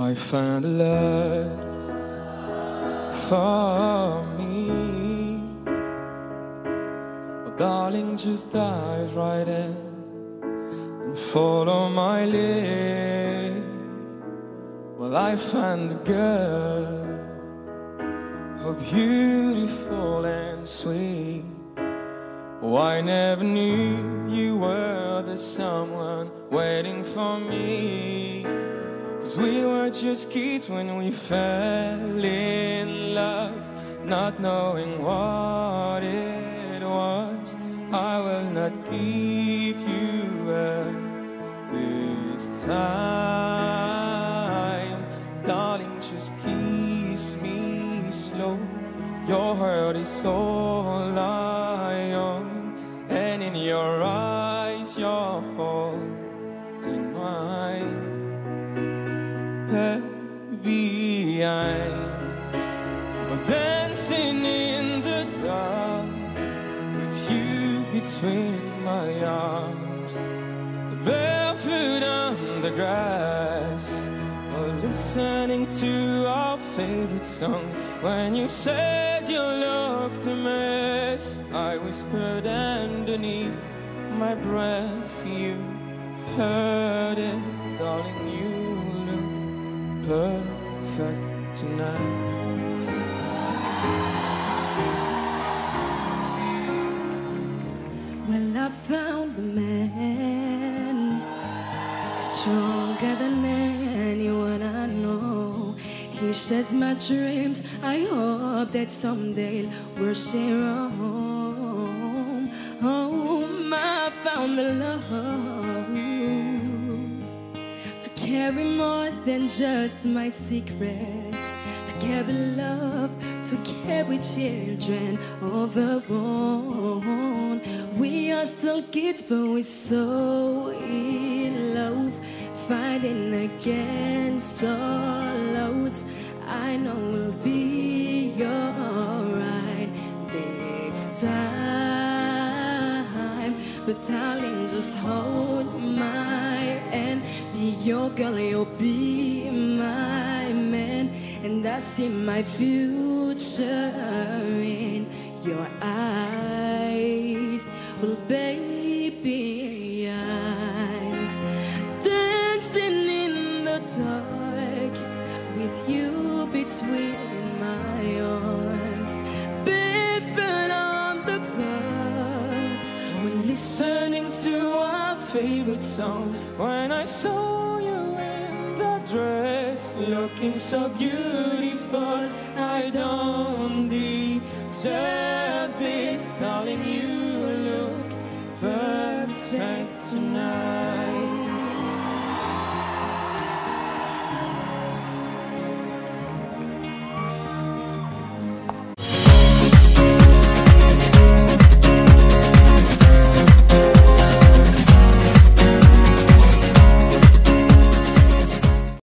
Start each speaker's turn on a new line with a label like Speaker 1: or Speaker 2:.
Speaker 1: I found a love for me. Oh, darling, just dive right in and follow my lead. Well, I found a girl, oh, beautiful and sweet. Oh, I never knew you were the someone waiting for me. 'Cause we were just kids when we fell in love, not knowing what it was. I will not give you up this time. Darling, just kiss me slow. Your heart is all I own, and in your eyes you're holding mine. Baby, I'm dancing in the dark with you between my arms, barefoot on the grass, or listening to our favorite song. When you said you looked a mess, I whispered underneath my breath. You heard it, darling, you look perfect tonight.
Speaker 2: Well, I found the man stronger than anyone I know. He shares my dreams. I hope that someday we'll share a home. Home, I found the love to carry more than just my secrets, to carry love, to carry children of our own. We are still kids, but we're so in love, fighting against all odds. I know we'll be alright next time. But darling, just hold my hand. Be your girl, you'll be my man. And I see my future in your eyes. Well, baby, I'm dancing in the dark with you between my arms, barefoot on the grass.
Speaker 1: We're listening to our favorite song. When I saw you in that dress, looking so beautiful, I don't deserve